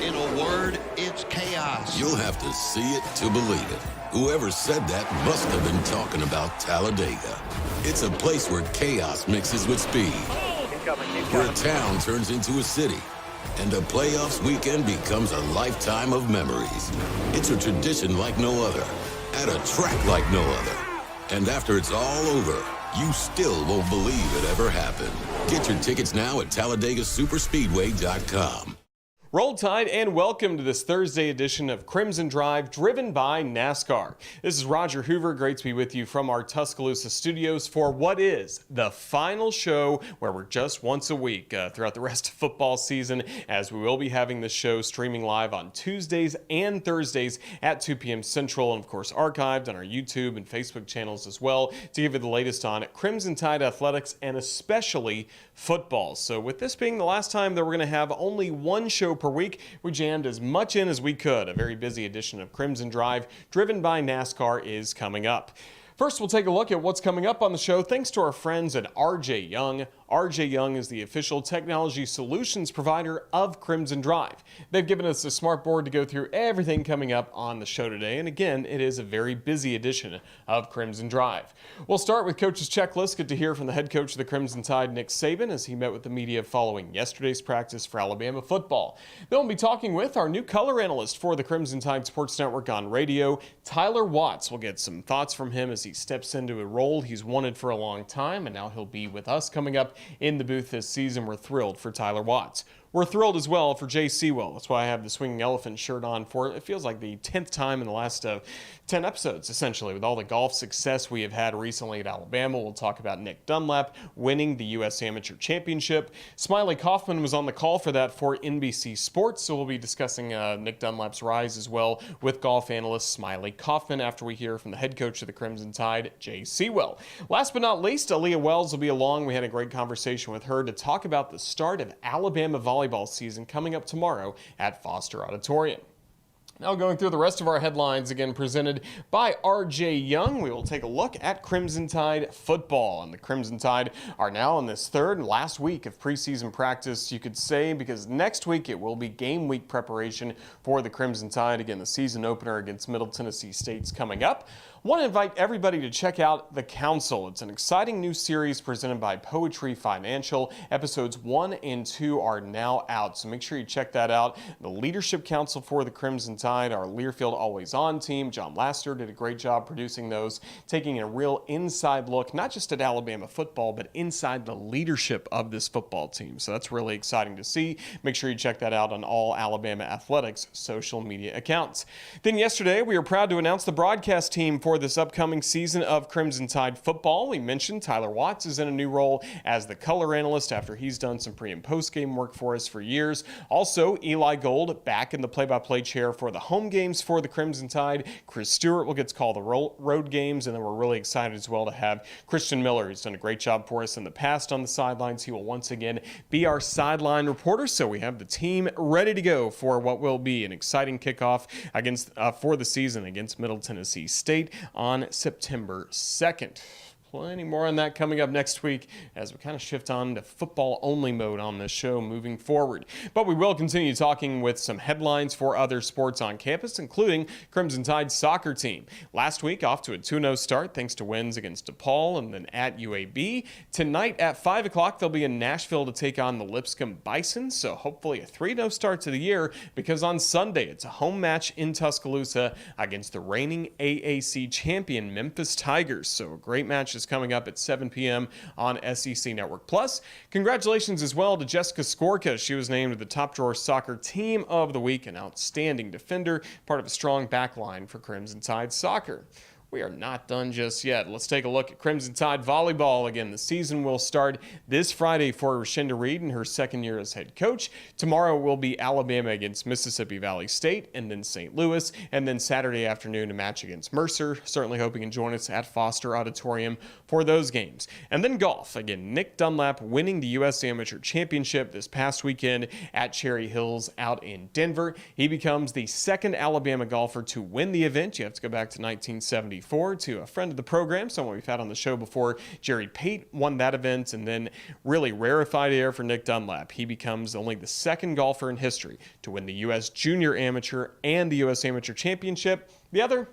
In a word, it's chaos. You'll have to see it to believe it. Whoever said that must have been talking about Talladega. It's a place where chaos mixes with speed. Where a town turns into a city. And a playoffs weekend becomes a lifetime of memories. It's a tradition like no other. At a track like no other. And after it's all over, you still won't believe it ever happened. Get your tickets now at TalladegaSuperspeedway.com. Roll Tide and welcome to this Thursday edition of Crimson Drive, driven by NASCAR. This is Roger Hoover. Great to be with you from our Tuscaloosa studios for what is the final show where we're just once a week throughout the rest of football season, as we will be having the show streaming live on Tuesdays and Thursdays at 2 p.m. Central, and of course archived on our YouTube and Facebook channels as well to give you the latest on Crimson Tide athletics and especially football. So with this being the last time that we're going to have only one show per week, we jammed as much in as we could. A very busy edition of Crimson Drive, driven by NASCAR, is coming up. First, we'll take a look at what's coming up on the show thanks to our friends at RJ Young. RJ Young is the official technology solutions provider of Crimson Drive. They've given us a smart board to go through everything coming up on the show today, and again, it is a very busy edition of Crimson Drive. We'll start with Coach's Checklist. Good to hear from the head coach of the Crimson Tide, Nick Saban, as he met with the media following yesterday's practice for Alabama football. Then we'll be talking with our new color analyst for the Crimson Tide Sports Network on radio, Tyler Watts. We'll get some thoughts from him as he steps into a role he's wanted for a long time, and now he'll be with us coming up in the booth this season. We're thrilled for Tyler Watts. We're thrilled as well for Jay Seawell. That's why I have the Swinging Elephant shirt on for, it feels like the 10th time in the last 10 episodes, essentially, with all the golf success we have had recently at Alabama. We'll talk about Nick Dunlap winning the U.S. Amateur Championship. Smylie Kaufman was on the call for that for NBC Sports, so we'll be discussing Nick Dunlap's rise as well with golf analyst Smylie Kaufman after we hear from the head coach of the Crimson Tide, Jay Seawell. Last but not least, Alyiah Wells will be along. We had a great conversation with her to talk about the start of Alabama volleyball season coming up tomorrow at Foster Auditorium. Now going through the rest of our headlines, again presented by RJ Young, we will take a look at Crimson Tide football. And the Crimson Tide are now in this third and last week of preseason practice, you could say, because next week it will be game week preparation for the Crimson Tide. Again, the season opener against Middle Tennessee State's coming up. I want to invite everybody to check out The Council. It's an exciting new series presented by Poetry Financial. Episodes 1 and 2 are now out, so make sure you check that out. The Leadership Council for the Crimson Tide, our Learfield Always On team, John Laster did a great job producing those, taking a real inside look, not just at Alabama football, but inside the leadership of this football team. So that's really exciting to see. Make sure you check that out on all Alabama Athletics social media accounts. Then yesterday, we were proud to announce the broadcast team for this upcoming season of Crimson Tide football. We mentioned Tyler Watts is in a new role as the color analyst after he's done some pre and post game work for us for years. Also, Eli Gold back in the play-by-play chair for the home games for the Crimson Tide. Chris Stewart will get to call the road games, and then we're really excited as well to have Christian Miller, who's done a great job for us in the past on the sidelines. He will once again be our sideline reporter, so we have the team ready to go for what will be an exciting kickoff against for the season against Middle Tennessee State on September 2nd. Plenty more on that coming up next week as we kind of shift on to football-only mode on this show moving forward. But we will continue talking with some headlines for other sports on campus, including Crimson Tide's soccer team. Last week, off to a 2-0 start thanks to wins against DePaul and then at UAB. Tonight at 5 o'clock, they'll be in Nashville to take on the Lipscomb Bison, so hopefully a 3-0 start to the year, because on Sunday, it's a home match in Tuscaloosa against the reigning AAC champion Memphis Tigers. So a great match is coming up at 7 p.m. on SEC Network Plus. Congratulations as well to Jessica Skorka. She was named the Top Drawer Soccer Team of the Week, an outstanding defender, part of a strong backline for Crimson Tide Soccer. We are not done just yet. Let's take a look at Crimson Tide Volleyball. Again, the season will start this Friday for Rashinda Reed in her second year as head coach. Tomorrow will be Alabama against Mississippi Valley State, and then St. Louis, and then Saturday afternoon a match against Mercer. Certainly hoping you can join us at Foster Auditorium for those games. And then golf. Again, Nick Dunlap winning the U.S. Amateur Championship this past weekend at Cherry Hills out in Denver. He becomes the second Alabama golfer to win the event. You have to go back to 1976 1984 to a friend of the program, someone we've had on the show before. Jerry Pate won that event, and then really rarefied air for Nick Dunlap. He becomes only the second golfer in history to win the U.S. Junior Amateur and the U.S. Amateur Championship. The other,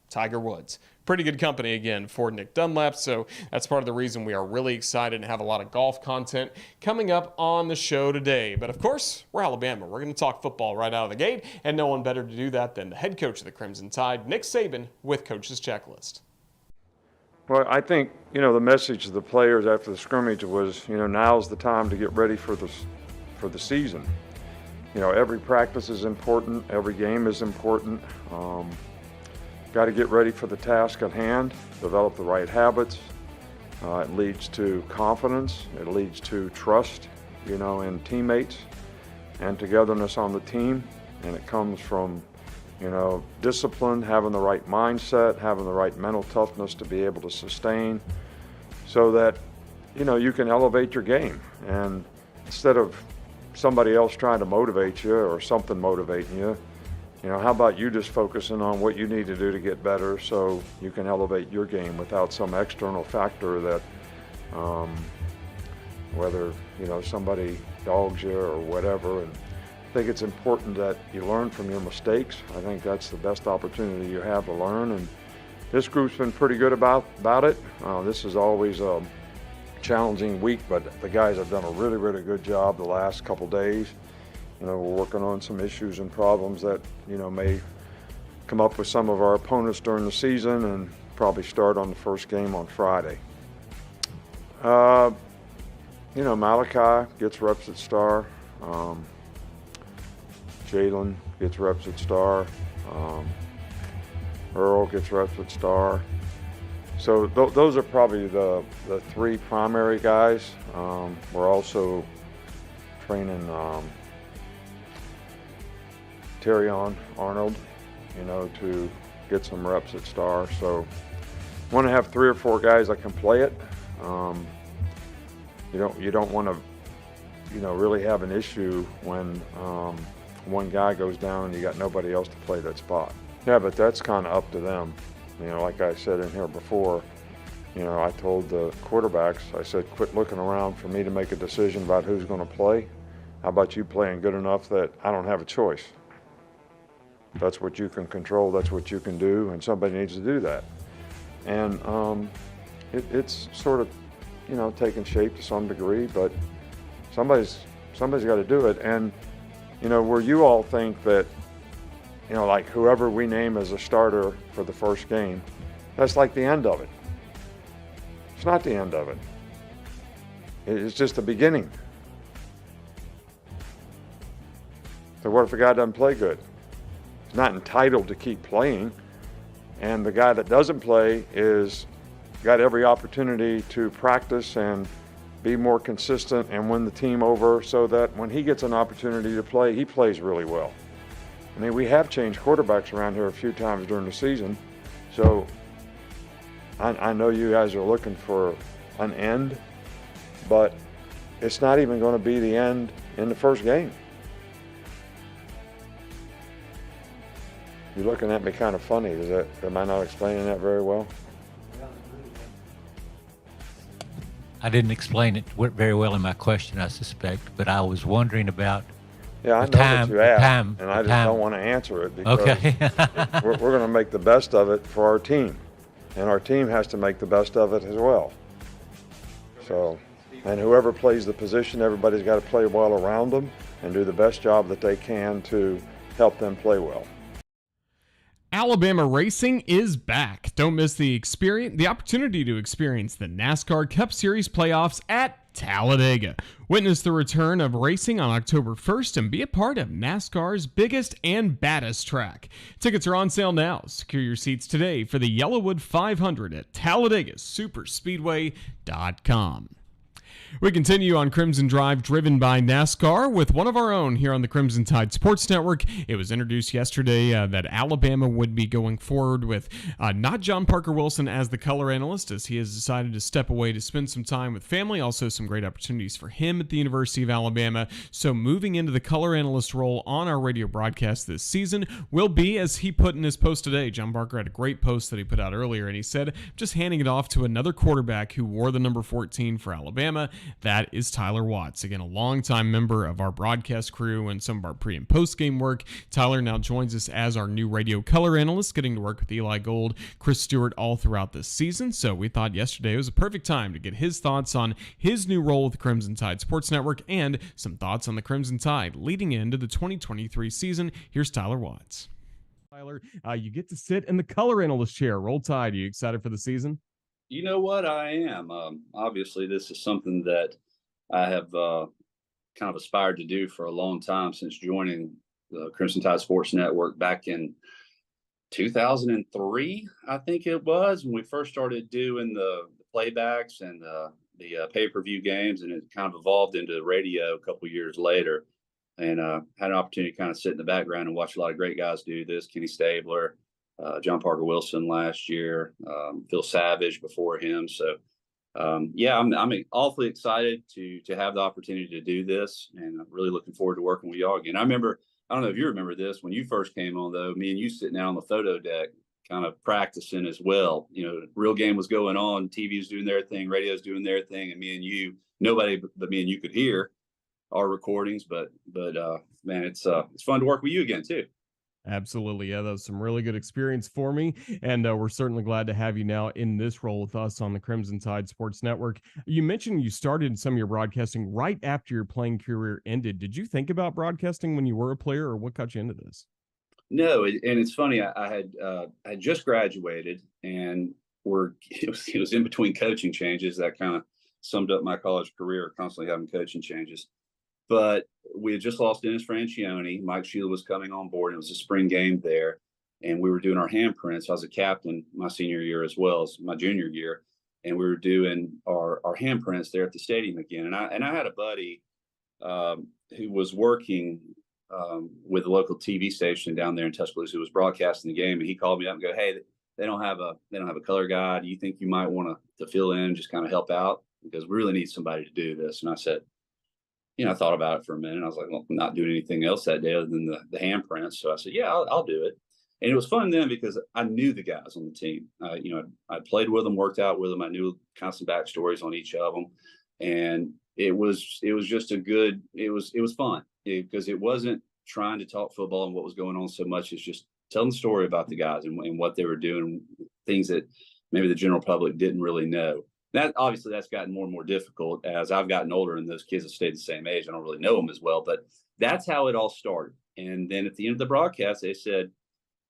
Tiger Woods. Pretty good company again for Nick Dunlap, so that's part of the reason we are really excited and have a lot of golf content coming up on the show today. But of course, we're Alabama. We're going to talk football right out of the gate, and no one better to do that than the head coach of the Crimson Tide, Nick Saban, with Coach's Checklist. Well, I think, the message to the players after the scrimmage was, now's the time to get ready for the season. Every practice is important. Every game is important. Got to get ready for the task at hand, develop the right habits. It leads to confidence. It leads to trust, in teammates and togetherness on the team. And it comes from, discipline, having the right mindset, having the right mental toughness to be able to sustain so that, you can elevate your game. And instead of somebody else trying to motivate you or something motivating you, how about you just focusing on what you need to do to get better so you can elevate your game without some external factor that, whether, somebody dogs you or whatever. And I think it's important that you learn from your mistakes. I think that's the best opportunity you have to learn. And this group's been pretty good about it. This is always a challenging week, but the guys have done a really, really good job the last couple days. We're working on some issues and problems that, may come up with some of our opponents during the season and probably start on the first game on Friday. Malachi gets reps at star. Jalen gets reps at star. Earl gets reps at star. So those are probably the three primary guys. We're also training Terrion Arnold, to get some reps at star. So want to have 3 or 4 guys that can play it. You don't want to, really have an issue when one guy goes down and you got nobody else to play that spot. Yeah, but that's kind of up to them. Like I said in here before, I told the quarterbacks, I said, quit looking around for me to make a decision about who's going to play. How about you playing good enough that I don't have a choice? That's what you can control, that's what you can do, and somebody needs to do that. And it's sort of, taking shape to some degree, but somebody's got to do it. And, where you all think that, like whoever we name as a starter for the first game, that's like the end of it. It's not the end of it. It's just the beginning. So what if a guy doesn't play good? He's not entitled to keep playing. And the guy that doesn't play is got every opportunity to practice and be more consistent and win the team over so that when he gets an opportunity to play, he plays really well. I mean, we have changed quarterbacks around here a few times during the season. So I know you guys are looking for an end, but it's not even going to be the end in the first game. You're looking at me kind of funny. Am I not explaining that very well? I didn't explain it very well in my question, I suspect, but I was wondering about Yeah, I know what you asked, and I just don't want to answer it because we're going to make the best of it for our team, and our team has to make the best of it as well. So, and whoever plays the position, everybody's got to play well around them and do the best job that they can to help them play well. Alabama racing is back. Don't miss the opportunity to experience the NASCAR Cup Series playoffs at Talladega. Witness the return of racing on October 1st and be a part of NASCAR's biggest and baddest track. Tickets are on sale now. Secure your seats today for the Yellowwood 500 at TalladegaSuperspeedway.com. We continue on Crimson Drive, driven by NASCAR, with one of our own here on the Crimson Tide Sports Network. It was introduced yesterday that Alabama would be going forward with not John Parker Wilson as the color analyst, as he has decided to step away to spend some time with family. Also, some great opportunities for him at the University of Alabama. So moving into the color analyst role on our radio broadcast this season will be, as he put in his post today, John Parker had a great post that he put out earlier, and he said, just handing it off to another quarterback who wore the number 14 for Alabama. That is Tyler Watts. Again, a longtime member of our broadcast crew and some of our pre- and post-game work. Tyler now joins us as our new radio color analyst, getting to work with Eli Gold, Chris Stewart all throughout this season. So we thought yesterday was a perfect time to get his thoughts on his new role with the Crimson Tide Sports Network and some thoughts on the Crimson Tide leading into the 2023 season. Here's Tyler Watts. Tyler, you get to sit in the color analyst chair. Roll Tide. Are you excited for the season? You know what? I am. Obviously, this is something that I have kind of aspired to do for a long time since joining the Crimson Tide Sports Network back in 2003, I think it was, when we first started doing the playbacks and the pay-per-view games, and it kind of evolved into radio a couple years later. And had an opportunity to kind of sit in the background and watch a lot of great guys do this. Kenny Stabler, John Parker Wilson last year, Phil Savage before him. So, yeah, I'm awfully excited to have the opportunity to do this, and I'm really looking forward to working with y'all again. I don't know if you remember this, when you first came on, though, me and you sitting out on the photo deck kind of practicing as well. You know, real game was going on, TV was doing their thing, radio's doing their thing, and me and you, nobody but me and you could hear our recordings. But man, it's fun to work with you again, too. Absolutely. Yeah, that was some really good experience for me. And we're certainly glad to have you now in this role with us on the Crimson Tide Sports Network. You mentioned you started some of your broadcasting right after your playing career ended. Did you think about broadcasting when you were a player, or what got you into this? No, and it's funny. I had just graduated, and it was in between coaching changes that kind of summed up my college career, constantly having coaching changes. But we had just lost Dennis Francione. Mike Sheila was coming on board. It was a spring game there, and we were doing our handprints. I was a captain my senior year as well as my junior year, and we were doing our handprints there at the stadium again. And I had a buddy who was working with a local TV station down there in Tuscaloosa who was broadcasting the game, and he called me up and go, "Hey, they don't have a color guy. Do you think you might want to fill in and just kind of help out, because we really need somebody to do this?" And I said, I thought about it for a minute. I was like, well, I'm not doing anything else that day other than the handprints. So I said, yeah, I'll do it. And it was fun then because I knew the guys on the team. I played with them, worked out with them. I knew kind of some backstories on each of them. And it was just it was fun because it wasn't trying to talk football and what was going on so much as just telling the story about the guys and what they were doing, things that maybe the general public didn't really know. That's gotten more and more difficult as I've gotten older, and those kids have stayed the same age. I don't really know them as well, but that's how it all started. And then at the end of the broadcast, they said,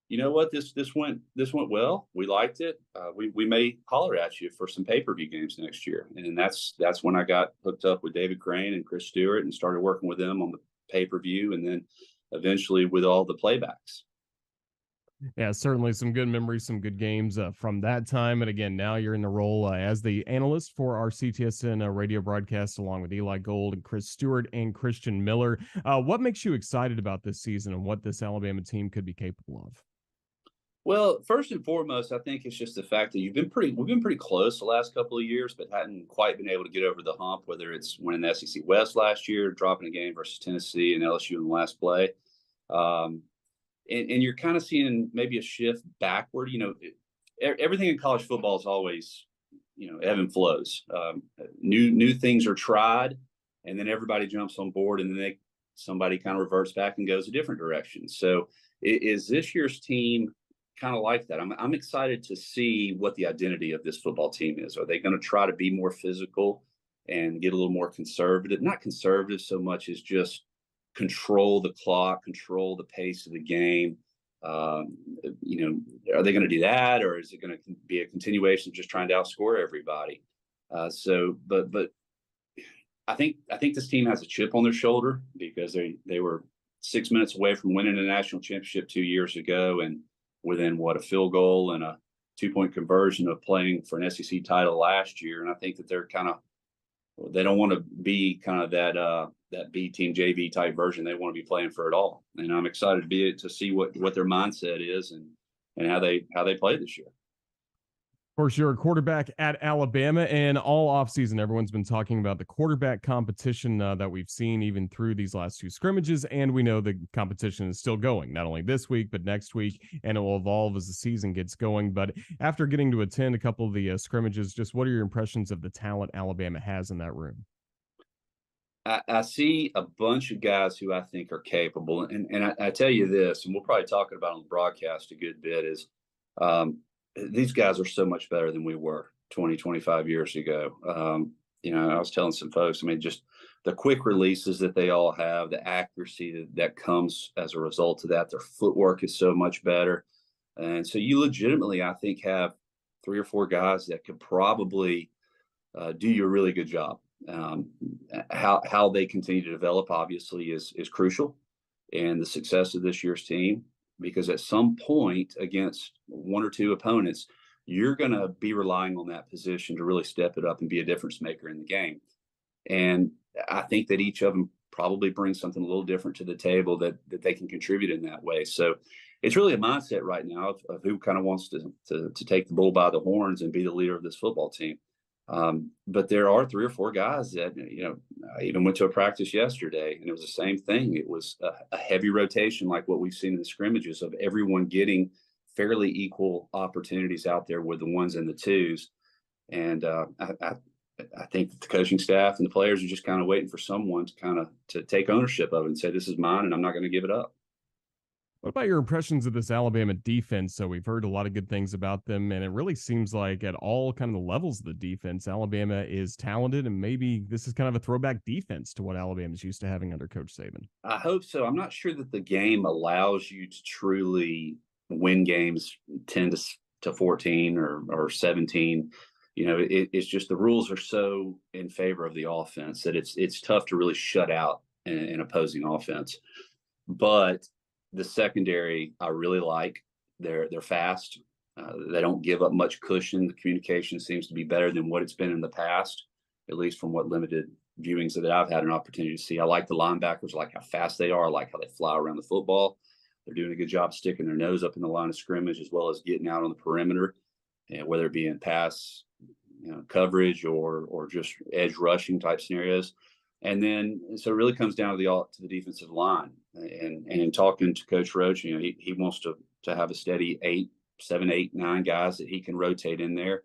"You know what? This went well. We liked it. We may holler at you for some pay-per-view games next year." And that's when I got hooked up with David Crane and Chris Stewart and started working with them on the pay-per-view, and then eventually with all the playbacks. Yeah, certainly some good memories, some good games from that time. And again, now you're in the role as the analyst for our CTSN radio broadcast, along with Eli Gold and Chris Stewart and Christian Miller. What makes you excited about this season and what this Alabama team could be capable of? Well, first and foremost, I think it's just the fact that we've been pretty close the last couple of years, but hadn't quite been able to get over the hump, whether it's winning the SEC West last year, dropping a game versus Tennessee and LSU in the last play. And you're kind of seeing maybe a shift backward. Everything in college football is always, ebb and flows. New things are tried, and then everybody jumps on board, and then somebody kind of reverts back and goes a different direction. So is this year's team kind of like that? I'm excited to see what the identity of this football team is. Are they going to try to be more physical and get a little more conservative? Not conservative so much as just control the clock, control the pace of the game. Are they going to do that, or is it going to be a continuation of just trying to outscore everybody? But I think this team has a chip on their shoulder because they were 6 minutes away from winning a national championship 2 years ago, and within a field goal and a 2-point conversion of playing for an SEC title last year. And I think that they're kind of they don't want to be kind of that B team JV type version. They want to be playing for it all. And I'm excited to see what their mindset is and how they play this year. Of course, you're a quarterback at Alabama, and all offseason, everyone's been talking about the quarterback competition that we've seen even through these last two scrimmages, and we know the competition is still going, not only this week, but next week, and it will evolve as the season gets going. But after getting to attend a couple of the scrimmages, just what are your impressions of the talent Alabama has in that room? I see a bunch of guys who I think are capable, and I tell you this, and we'll probably talk about it on the broadcast a good bit, is these guys are so much better than we were 20, 25 years ago. I was telling some folks, I mean, just the quick releases that they all have, the accuracy that comes as a result of that, their footwork is so much better. And so you legitimately, I think, have 3 or 4 guys that could probably do you a really good job. How they continue to develop, obviously, is crucial in the success of this year's team. Because at some point against 1 or 2 opponents, you're going to be relying on that position to really step it up and be a difference maker in the game. And I think that each of them probably brings something a little different to the table that they can contribute in that way. So it's really a mindset right now of who kind of wants to take the bull by the horns and be the leader of this football team. But there are 3 or 4 guys that, I even went to a practice yesterday and it was the same thing. It was a heavy rotation, like what we've seen in the scrimmages, of everyone getting fairly equal opportunities out there with the 1s and the 2s. And I think that the coaching staff and the players are just kind of waiting for someone to take ownership of it and say, this is mine and I'm not going to give it up. What about your impressions of this Alabama defense? So we've heard a lot of good things about them, and it really seems like at all kind of the levels of the defense, Alabama is talented, and maybe this is kind of a throwback defense to what Alabama's used to having under Coach Saban. I hope so. I'm not sure that the game allows you to truly win games 10 to 14 or 17. It's just the rules are so in favor of the offense that it's tough to really shut out an opposing offense. But the secondary, I really like. They're fast. They don't give up much cushion. The communication seems to be better than what it's been in the past, at least from what limited viewings that I've had an opportunity to see. I like the linebackers. I like how fast they are. I like how they fly around the football. They're doing a good job sticking their nose up in the line of scrimmage as well as getting out on the perimeter, and whether it be in pass coverage or just edge rushing type scenarios. And then, so it really comes down to the defensive line. And in talking to Coach Roach, he wants to have a steady 7, 8, 9 guys that he can rotate in there.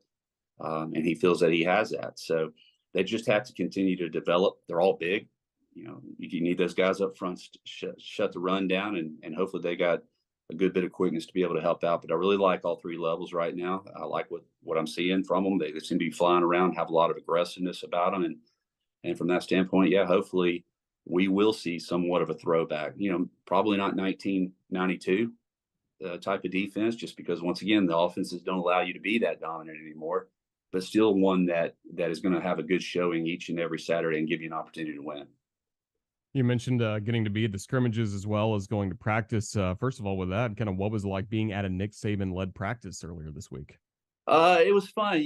And he feels that he has that. So they just have to continue to develop. They're all big. You need those guys up front to shut the run down. And hopefully they got a good bit of quickness to be able to help out. But I really like all 3 levels right now. I like what I'm seeing from them. They seem to be flying around, have a lot of aggressiveness about them. And from that standpoint, hopefully we will see somewhat of a throwback, probably not 1992 type of defense, just because, once again, the offenses don't allow you to be that dominant anymore, but still one that is going to have a good showing each and every Saturday and give you an opportunity to win. You mentioned getting to be at the scrimmages as well as going to practice. First of all, with that, kind of what was it like being at a Nick Saban-led practice earlier this week? It was fun.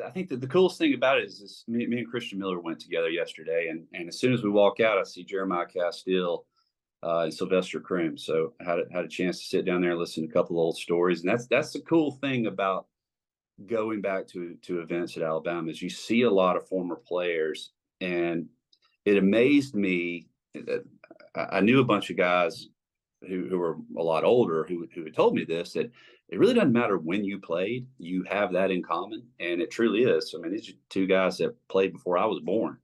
I think that the coolest thing about it is me and Christian Miller went together yesterday, and as soon as we walk out, I see Jeremiah Castile and Sylvester Croom. So I had a chance to sit down there and listen to a couple of old stories, and that's the cool thing about going back to events at Alabama is you see a lot of former players, and it amazed me that I knew a bunch of guys who were a lot older who had told me this, that it really doesn't matter when you played, you have that in common. And it truly is. I mean, these are 2 guys that played before I was born,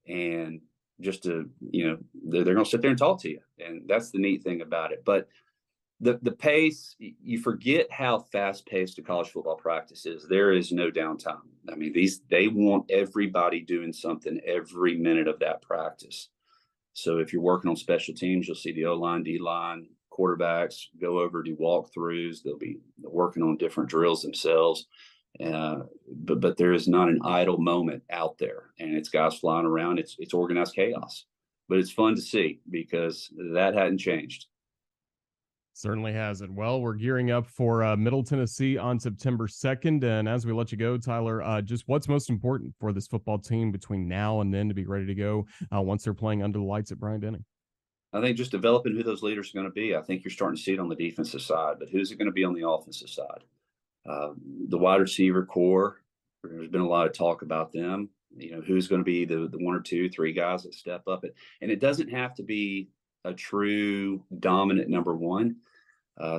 and just they're going to sit there and talk to you. And that's the neat thing about it. But the pace, you forget how fast paced a college football practice is. There is no downtime. I mean, they want everybody doing something every minute of that practice. So if you're working on special teams, you'll see the O-line, D-line, quarterbacks go over, do walkthroughs. They'll be working on different drills themselves. But there is not an idle moment out there, and it's guys flying around. It's organized chaos, but it's fun to see because that hadn't changed. Certainly has it. Well, we're gearing up for Middle Tennessee on September 2nd. And as we let you go, Tyler, just what's most important for this football team between now and then to be ready to go once they're playing under the lights at Bryant-Denny? I think just developing who those leaders are going to be. I think you're starting to see it on the defensive side, but who's it going to be on the offensive side? The wide receiver core, there's been a lot of talk about them. Who's going to be the 1 or 2, 3 guys that step up it. And it doesn't have to be a true dominant number one.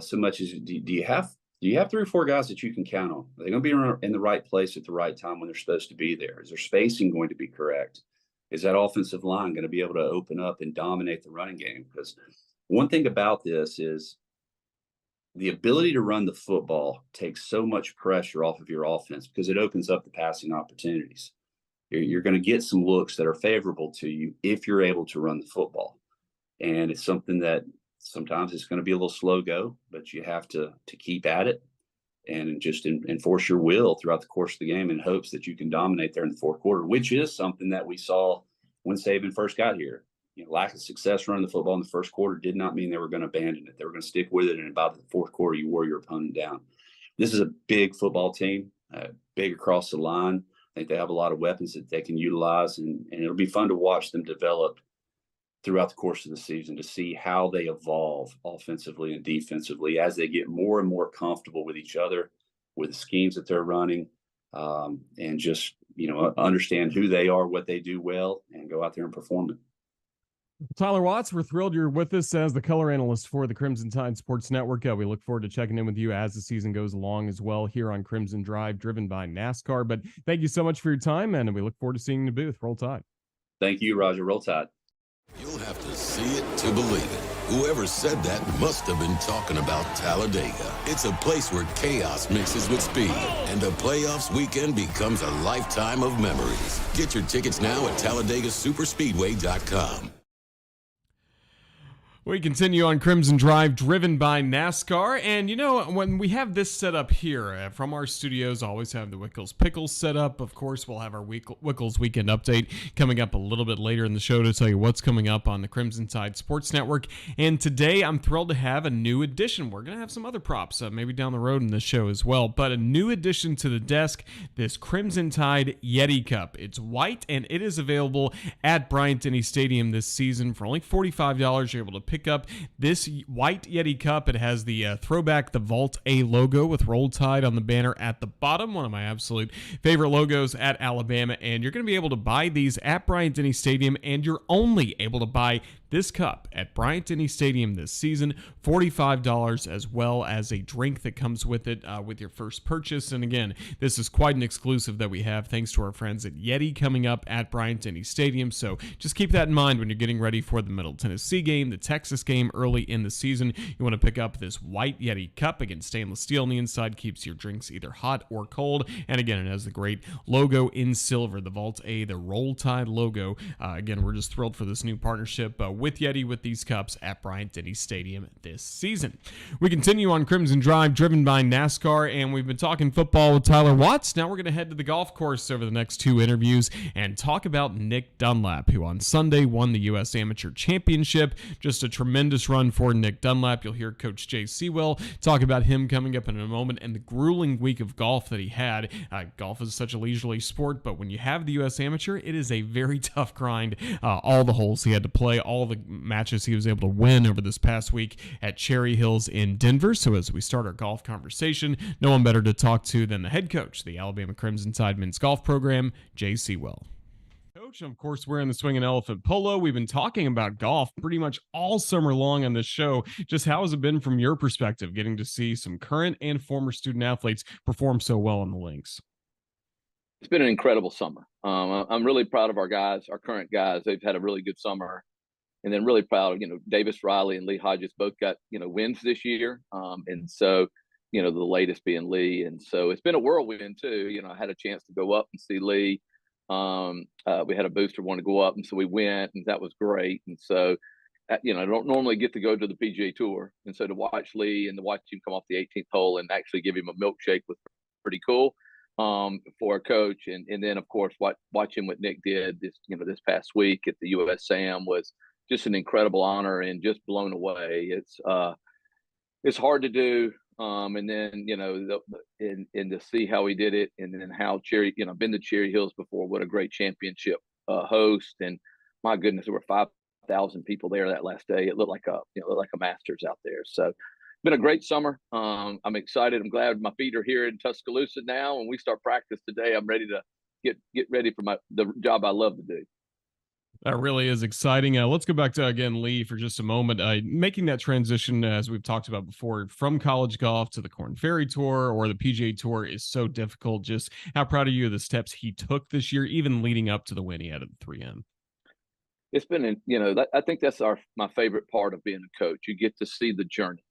So much as do you have 3 or 4 guys that you can count on? Are they going to be in the right place at the right time when they're supposed to be there? Is their spacing going to be correct? Is that offensive line going to be able to open up and dominate the running game? Because one thing about this is the ability to run the football takes so much pressure off of your offense because it opens up the passing opportunities. You're going to get some looks that are favorable to you if you're able to run the football. And it's something that sometimes it's going to be a little slow go, but you have to keep at it and just enforce your will throughout the course of the game in hopes that you can dominate there in the fourth quarter, which is something that we saw when Saban first got here. Lack of success running the football in the first quarter did not mean they were going to abandon it. They were going to stick with it, and about the fourth quarter, you wore your opponent down. This is a big football team, big across the line. I think they have a lot of weapons that they can utilize, and it'll be fun to watch them develop throughout the course of the season to see how they evolve offensively and defensively as they get more and more comfortable with each other, with the schemes that they're running, and just, understand who they are, what they do well, and go out there and perform it. Tyler Watts, we're thrilled you're with us as the color analyst for the Crimson Tide Sports Network. We look forward to checking in with you as the season goes along as well here on Crimson Drive, driven by NASCAR. But thank you so much for your time, and we look forward to seeing you in the booth. Roll Tide. Thank you, Roger. Roll Tide. You'll have to see it to believe it. Whoever said that must have been talking about Talladega. It's a place where chaos mixes with speed, and a playoffs weekend becomes a lifetime of memories. Get your tickets now at TalladegaSuperspeedway.com. We continue on Crimson Drive, driven by NASCAR. And, when we have this set up here from our studios, always have the Wickles Pickles set up. Of course, we'll have our Wickles Weekend Update coming up a little bit later in the show to tell you what's coming up on the Crimson Tide Sports Network. And today, I'm thrilled to have a new addition. We're going to have some other props maybe down the road in this show as well. But a new addition to the desk, this Crimson Tide Yeti Cup. It's white, and it is available at Bryant-Denny Stadium this season for only $45. You're able to pick up this white Yeti Cup. It has the throwback, the Vault A logo with Roll Tide on the banner at the bottom, one of my absolute favorite logos at Alabama. And you're going to be able to buy these at Bryant-Denny Stadium, and you're only able to buy this cup at Bryant-Denny Stadium this season, $45, as well as a drink that comes with it with your first purchase. And again, this is quite an exclusive that we have thanks to our friends at Yeti coming up at Bryant-Denny Stadium. So just keep that in mind when you're getting ready for the Middle Tennessee game, the Texas game early in the season. You want to pick up this white Yeti cup. Again, stainless steel on the inside, keeps your drinks either hot or cold. And again, it has the great logo in silver, the Vault A, the Roll Tide logo. Again, we're just thrilled for this new partnership with Yeti with these cups at Bryant-Denny Stadium this season. We continue on Crimson Drive, driven by NASCAR, and we've been talking football with Tyler Watts. Now we're going to head to the golf course over the next 2 interviews and talk about Nick Dunlap, who on Sunday won the U.S. Amateur Championship. Just a tremendous run for Nick Dunlap. You'll hear Coach Seawell talk about him coming up in a moment and the grueling week of golf that he had. Golf is such a leisurely sport, but when you have the U.S. Amateur, it is a very tough grind. All the holes he had to play, all the matches he was able to win over this past week at Cherry Hills in Denver. So as we start our golf conversation, no one better to talk to than the head coach of the Alabama Crimson Tide men's golf program, Seawell. Coach, of course, we're in the Swinging Elephant Polo. We've been talking about golf pretty much all summer long on this show. Just how has it been from your perspective, getting to see some current and former student athletes perform so well on the links? It's been an incredible summer. I'm really proud of our guys, our current guys. They've had a really good summer. And then really proud of, Davis Riley and Lee Hodges both got, wins this year. And so, the latest being Lee. And so it's been a whirlwind too. I had a chance to go up and see Lee. We had a booster want to go up, and so we went, and that was great. And so, I don't normally get to go to the PGA Tour. And so to watch Lee and to watch him come off the 18th hole and actually give him a milkshake was pretty cool for a coach. And then, of course, watching what Nick did this past week at the U.S. Sam was just an incredible honor and just blown away. It's it's hard to do. And then, and to see how he did it, and then how been to Cherry Hills before. What a great championship host. And my goodness, there were 5,000 people there that last day. It looked like a Masters out there. So been a great summer. I'm excited. I'm glad my feet are here in Tuscaloosa now. When we start practice today, I'm ready to get ready for the job I love to do. That really is exciting. Let's go back to, again, Lee, for just a moment. Making that transition, as we've talked about before, from college golf to the Korn Ferry Tour or the PGA Tour is so difficult. Just how proud are you of the steps he took this year, even leading up to the win he had at the 3M? It's been, I think that's my favorite part of being a coach. You get to see the journey,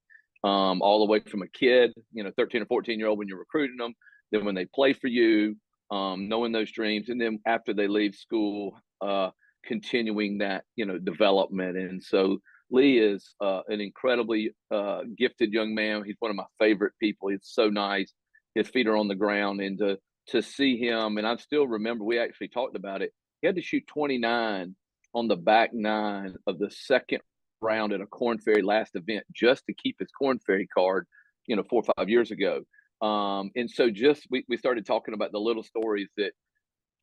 all the way from a kid, 13 or 14-year-old when you're recruiting them, then when they play for you, knowing those dreams, and then after they leave school, continuing that, development. And so Lee is an incredibly gifted young man. He's one of my favorite people. He's so nice. His feet are on the ground, and to see him, and I still remember we actually talked about it. He had to shoot 29 on the back nine of the second round at a Korn Ferry last event just to keep his Korn Ferry card, 4 or 5 years ago. And so just we started talking about the little stories that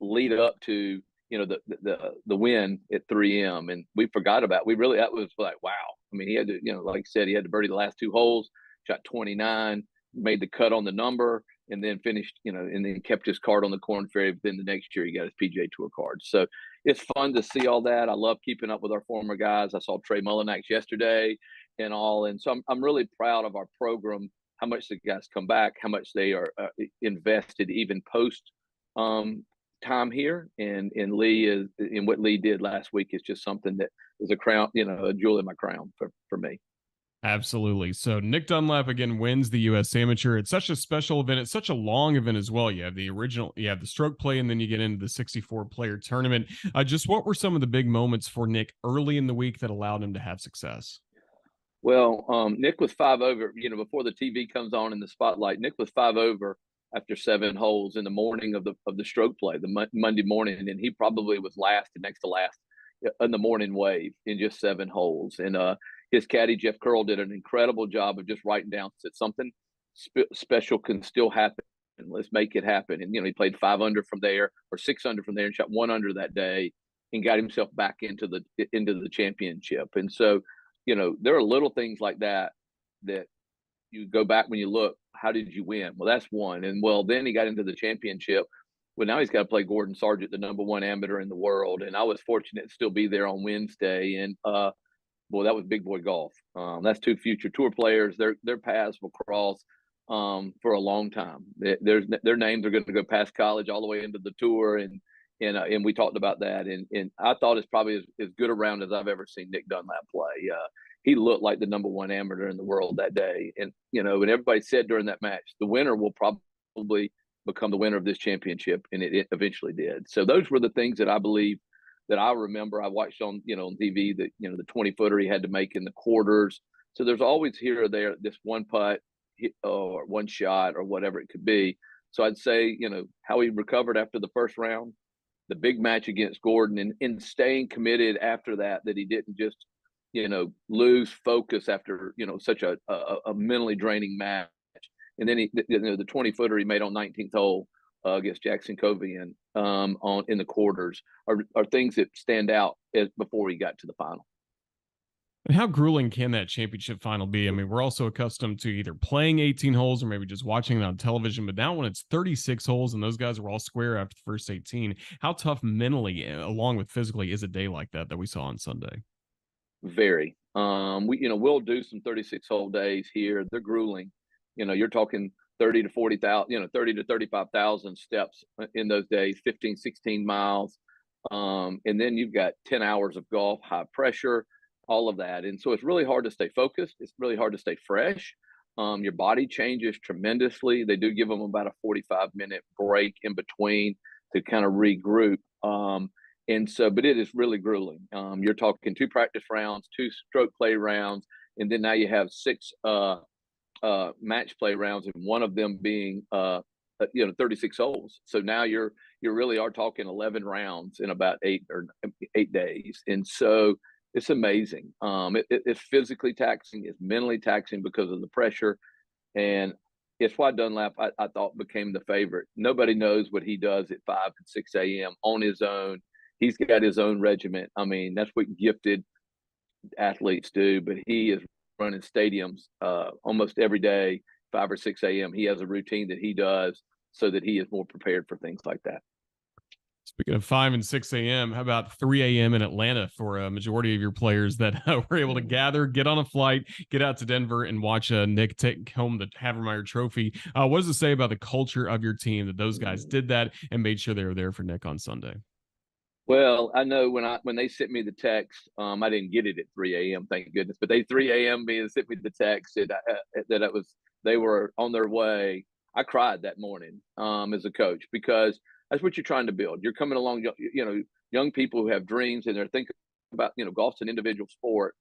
lead up to the win at 3M, and we forgot about. That was like, wow. I mean, he had to, like I said, he had to birdie the last 2 holes, shot 29, made the cut on the number, and then finished, and then kept his card on the Korn Ferry. Then the next year he got his PGA Tour card. So it's fun to see all that. I love keeping up with our former guys. I saw Trey Mullinax yesterday and all, and so I'm really proud of our program, how much the guys come back, how much they are invested even post time here. And Lee is, and what Lee did last week is just something that is a crown, a jewel in my crown for me. Absolutely. So Nick Dunlap again wins the U.S. Amateur. It's such a special event. It's such a long event as well. You have the stroke play, and then you get into the 64-player tournament. Just what were some of the big moments for Nick early in the week that allowed him to have success? Well, Nick was 5 over, before the TV comes on in the spotlight. Nick was 5 over after 7 holes in the morning of the stroke play, the Monday morning, and he probably was last and next to last in the morning wave in just 7 holes. And his caddy, Jeff Curl, did an incredible job of just writing down that something special can still happen. And let's make it happen. And, he played 5 under from there, or 6 under from there, and shot 1 under that day, and got himself back into the championship. And so, there are little things like that you go back when you look, how did you win? Well, that's one. And then he got into the championship. Well, now he's got to play Gordon Sargent, the #1 amateur in the world. And I was fortunate to still be there on Wednesday. And, that was big boy golf. That's 2 future tour players. Their paths will cross for a long time. Their names are going to go past college all the way into the tour. And we talked about that. And I thought it's probably as good a round as I've ever seen Nick Dunlap play. He looked like the #1 amateur in the world that day. And, and everybody said during that match, the winner will probably become the winner of this championship. And it eventually did. So those were the things that I believe that I remember. I watched on, on TV that, the 20-footer he had to make in the quarters. So there's always here or there this one putt or one shot or whatever it could be. So I'd say, how he recovered after the first round, the big match against Gordon, and staying committed after that he didn't just, lose focus after, such a mentally draining match. And then the 20-footer he made on 19th hole against Jackson Covian in the quarters are things that stand out before he got to the final. And how grueling can that championship final be? I mean, we're also accustomed to either playing 18 holes or maybe just watching it on television, but now when it's 36 holes and those guys were all square after the first 18, how tough mentally, along with physically, is a day like that we saw on Sunday? Very. We'll do some 36-hole days here. They're grueling. You're talking 30 to 40,000, 30 to 35,000 steps in those days, 15, 16 miles. And then you've got 10 hours of golf, high pressure, all of that. And so it's really hard to stay focused. It's really hard to stay fresh. Your body changes tremendously. They do give them about a 45-minute break in between to kind of regroup. And so, but it is really grueling. You're talking 2 practice rounds, 2 stroke play rounds, and then now you have 6 match play rounds, and one of them being 36 holes. So now you really are talking 11 rounds in about 8 days. And so it's amazing. It's physically taxing, it's mentally taxing because of the pressure, and it's why Dunlap, I thought, became the favorite. Nobody knows what he does at 5 and 6 a.m. on his own. He's got his own regiment. I mean, that's what gifted athletes do, but he is running stadiums almost every day, 5 or 6 a.m. He has a routine that he does so that he is more prepared for things like that. Speaking of 5 and 6 a.m., how about 3 a.m. in Atlanta for a majority of your players that were able to gather, get on a flight, get out to Denver, and watch Nick take home the Havermeyer Trophy? What does it say about the culture of your team that those guys did that and made sure they were there for Nick on Sunday? Well, I know when they sent me the text, I didn't get it at 3 a.m. Thank goodness, but they 3 a.m. me and sent me the text that it was they were on their way. I cried that morning as a coach because that's what you're trying to build. You're coming along, young people who have dreams and they're thinking about, golf's an individual sport,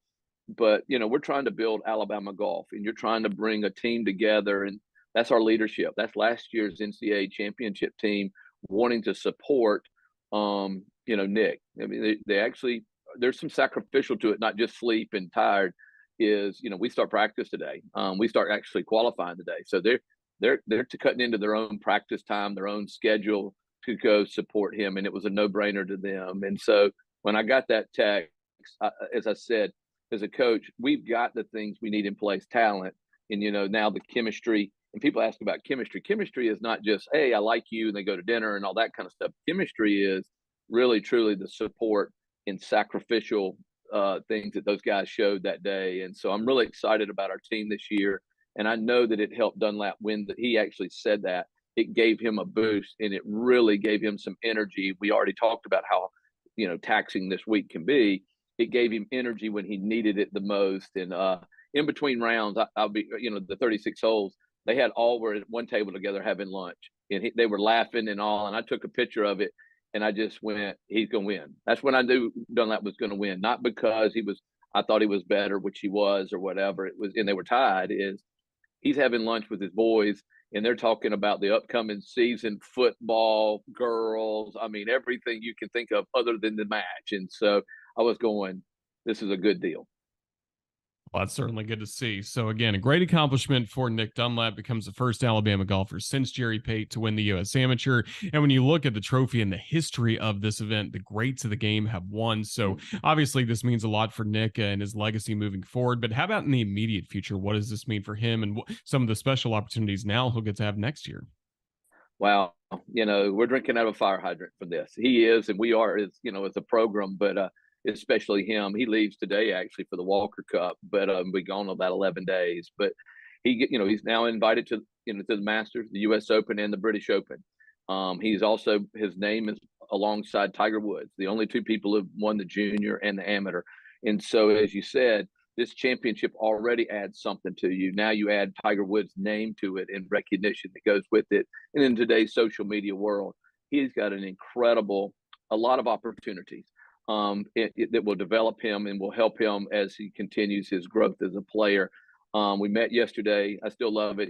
but we're trying to build Alabama golf, and you're trying to bring a team together, and that's our leadership. That's last year's NCAA championship team wanting to support, Nick. I mean, they actually there's some sacrificial to it, not just sleep and tired. We start practice today. We start actually qualifying today, so they're cutting into their own practice time, their own schedule to go support him, and it was a no-brainer to them. And so when I got that text, as I said, as a coach, we've got the things we need in place, talent, and now the chemistry. And people ask about chemistry. Chemistry is not just, hey, I like you, and they go to dinner and all that kind of stuff. Chemistry is really, truly the support and sacrificial things that those guys showed that day. And so I'm really excited about our team this year. And I know that it helped Dunlap win. That he actually said that it gave him a boost, and it really gave him some energy. We already talked about how taxing this week can be. It gave him energy when he needed it the most. And in between rounds, I'll be the 36 holes, they had all were at one table together having lunch, and they were laughing and all. And I took a picture of it, and I just went, he's gonna win. That's when I knew Dunlap was gonna win, not because I thought he was better, which he was, or whatever it was, and they were tied. He's having lunch with his boys, and they're talking about the upcoming season, football, girls. I mean, everything you can think of other than the match. And so I was going, this is a good deal. Well, that's certainly good to see. So again, a great accomplishment for Nick Dunlap. Becomes the first Alabama golfer since Jerry Pate to win the U.S. Amateur. And when you look at the trophy and the history of this event, the greats of the game have won. So obviously this means a lot for Nick and his legacy moving forward. But how about in the immediate future? What does this mean for him and some of the special opportunities now he'll get to have next year? Wow. We're drinking out of a fire hydrant for this. He is, and we are, as a program, but especially him. He leaves today actually for the Walker Cup, but be gone about 11 days. But he's now invited to to the Masters, the U.S. Open, and the British Open. He's also, his name is alongside Tiger Woods, the only two people who've won the junior and the amateur. And so, as you said, this championship already adds something to you. Now you add Tiger Woods' name to it and recognition that goes with it. And in today's social media world, he's got a lot of opportunities that will develop him and will help him as he continues his growth as a player. We met yesterday. I still love it.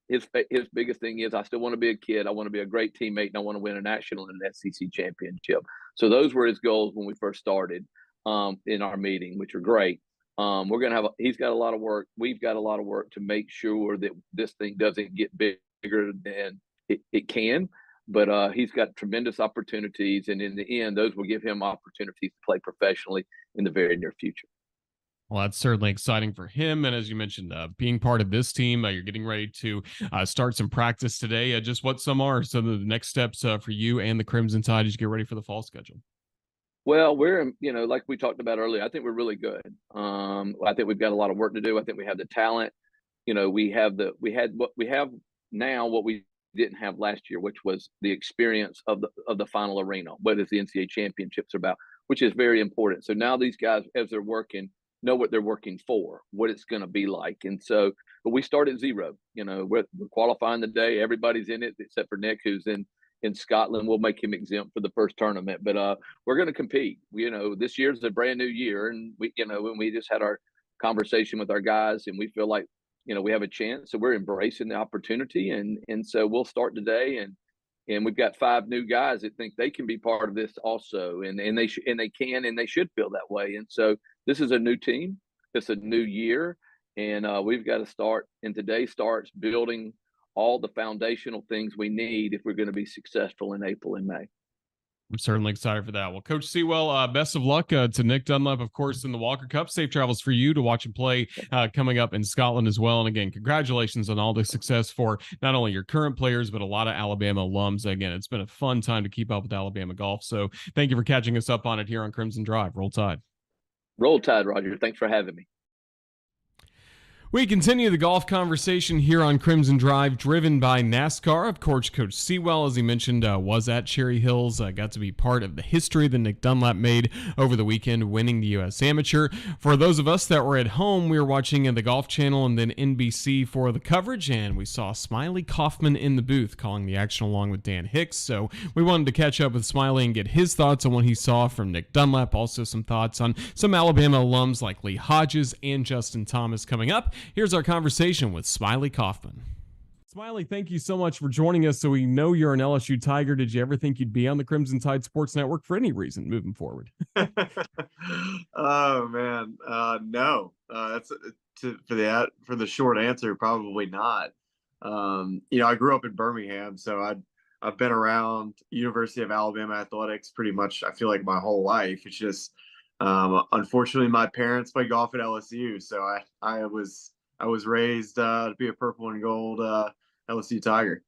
His biggest thing is, I still want to be a kid. I want to be a great teammate, and I want to win a national and an SEC championship. So those were his goals when we first started in our meeting, which are great. He's got a lot of work. We've got a lot of work to make sure that this thing doesn't get bigger than it can. But he's got tremendous opportunities, and in the end, those will give him opportunities to play professionally in the very near future. Well, that's certainly exciting for him. And as you mentioned, being part of this team, you're getting ready to start some practice today. Just what some are some of the next steps for you and the Crimson Tide as you get ready for the fall schedule? Well, we're, like we talked about earlier, I think we're really good. I think we've got a lot of work to do. I think we have the talent. We have what we have now, what we didn't have last year, which was the experience of the final arena. What is the NCAA championships about, which is very important. So now these guys, as they're working, know what they're working for, what it's going to be like. And so, but we start at zero. We're qualifying the day. Everybody's in it except for Nick, who's in Scotland. We'll make him exempt for the first tournament, but we're going to compete. This year's a brand new year, and when we just had our conversation with our guys, and we feel like we have a chance, so we're embracing the opportunity, and so we'll start today, and And we've got 5 new guys that think they can be part of this also, and they can and they should feel that way. And so this is a new team, it's a new year, and we've got to start. And today starts building all the foundational things we need if we're going to be successful in April and May. I'm certainly excited for that. Well, Coach Seawell, best of luck to Nick Dunlap, of course, in the Walker Cup. Safe travels for you to watch him play coming up in Scotland as well. And again, congratulations on all the success for not only your current players, but a lot of Alabama alums. Again, it's been a fun time to keep up with Alabama golf. So thank you for catching us up on it here on Crimson Drive. Roll Tide. Roll Tide, Roger. Thanks for having me. We continue the golf conversation here on Crimson Drive, driven by NASCAR. Of course, Coach Seawell, as he mentioned, was at Cherry Hills, got to be part of the history that Nick Dunlap made over the weekend, winning the U.S. Amateur. For those of us that were at home, we were watching the Golf Channel and then NBC for the coverage, and we saw Smylie Kaufman in the booth calling the action along with Dan Hicks. So we wanted to catch up with Smylie and get his thoughts on what he saw from Nick Dunlap, also some thoughts on some Alabama alums like Lee Hodges and Justin Thomas coming up. Here's our conversation with Smylie Kaufman. Smylie, thank you so much for joining us. So we know you're an LSU Tiger. Did you ever think you'd be on the Crimson Tide Sports Network for any reason moving forward? Oh man, no. That's for the short answer, probably not. I grew up in Birmingham, so I've been around University of Alabama athletics pretty much, I feel like, my whole life. It's just unfortunately my parents play golf at LSU, so I was raised to be a purple and gold LSU Tiger.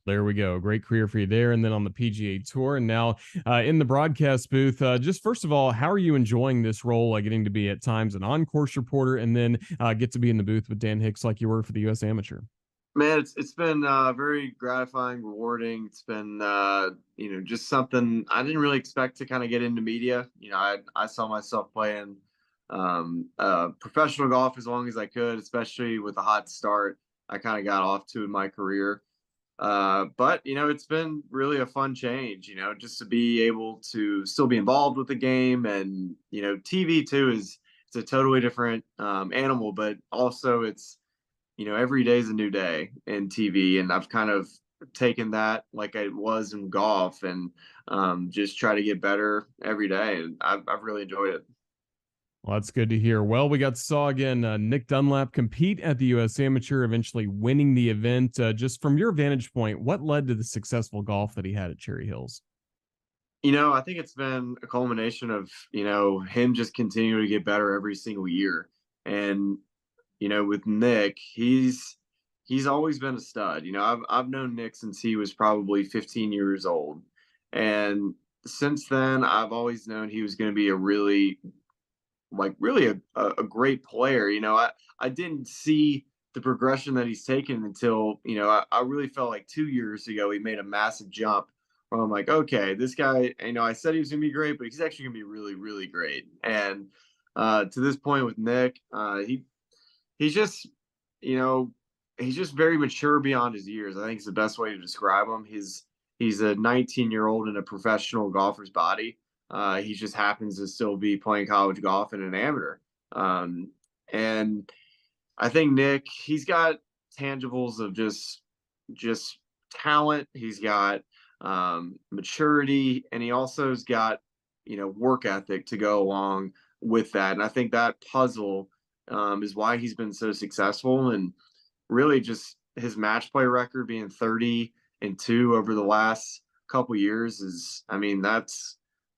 There we go. Great career for you there. And then on the PGA Tour, and now in the broadcast booth. Just first of all, how are you enjoying this role, getting to be at times an on-course reporter and then get to be in the booth with Dan Hicks like you were for the U.S. Amateur? Man, it's been very gratifying, rewarding. It's been just something I didn't really expect to kind of get into media. I saw myself playing professional golf as long as I could, especially with a hot start I kind of got off to in my career. But it's been really a fun change, just to be able to still be involved with the game. And TV too it's a totally different animal, but also it's every day is a new day in TV, and I've kind of taken that like I was in golf, and just try to get better every day, and I've really enjoyed it. Well, that's good to hear. Well, we saw again Nick Dunlap compete at the U.S. Amateur, eventually winning the event. Just from your vantage point, what led to the successful golf that he had at Cherry Hills? I think it's been a culmination of him just continuing to get better every single year. And with Nick, he's always been a stud. I've known Nick since he was probably 15 years old, and since then I've always known he was going to be a really a great player. I didn't see the progression that he's taken until I really felt like 2 years ago he made a massive jump where I'm like, okay, this guy, I said he was gonna be great, but he's actually gonna be really, really great. And to this point with Nick, he's just very mature beyond his years. I think it's the best way to describe him. He's a 19-year-old in a professional golfer's body. He just happens to still be playing college golf in an amateur. And I think Nick, he's got tangibles of just talent. He's got maturity, and he also has got work ethic to go along with that. And I think that puzzle is why he's been so successful. And really just his match play record being 30-2 over the last couple years is,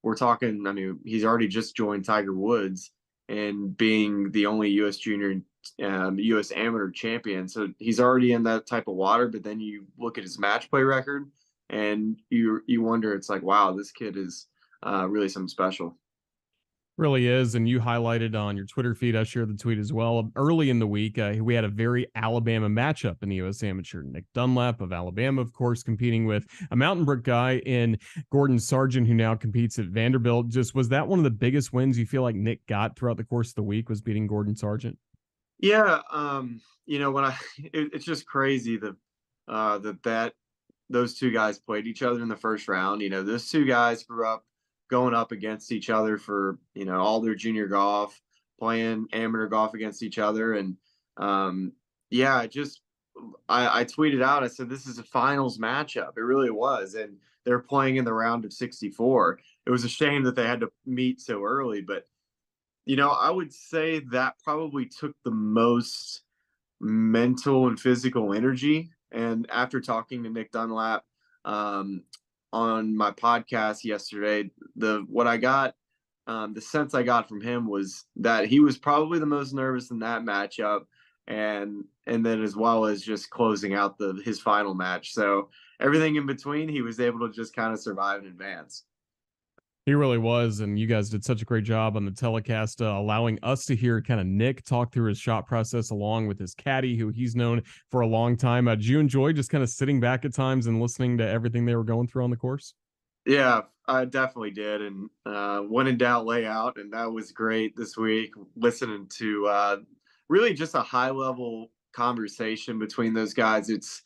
we're talking, he's already just joined Tiger Woods and being the only U.S. junior, U.S. amateur champion. So he's already in that type of water, but then you look at his match play record and you wonder, it's like, wow, this kid is really something special. Really is. And you highlighted on your Twitter feed, I shared the tweet as well. Early in the week, we had a very Alabama matchup in the U.S. Amateur. Nick Dunlap of Alabama, of course, competing with a Mountain Brook guy in Gordon Sargent, who now competes at Vanderbilt. Just was that one of the biggest wins you feel like Nick got throughout the course of the week, was beating Gordon Sargent? Yeah. It's just crazy that those two guys played each other in the first round. Those two guys grew up going up against each other for, all their junior golf, playing amateur golf against each other. And, I tweeted out, I said, this is a finals matchup. It really was. And they're playing in the round of 64. It was a shame that they had to meet so early, but I would say that probably took the most mental and physical energy. And after talking to Nick Dunlap on my podcast yesterday, the sense I got from him was that he was probably the most nervous in that matchup, and then as well as just closing out his final match. So everything in between, he was able to just kind of survive and advance. He really was, and you guys did such a great job on the telecast, allowing us to hear kind of Nick talk through his shot process along with his caddy, who he's known for a long time. Did you enjoy just kind of sitting back at times and listening to everything they were going through on the course? Yeah, I definitely did, and when in doubt, lay out, and that was great this week, listening to really just a high-level conversation between those guys. It's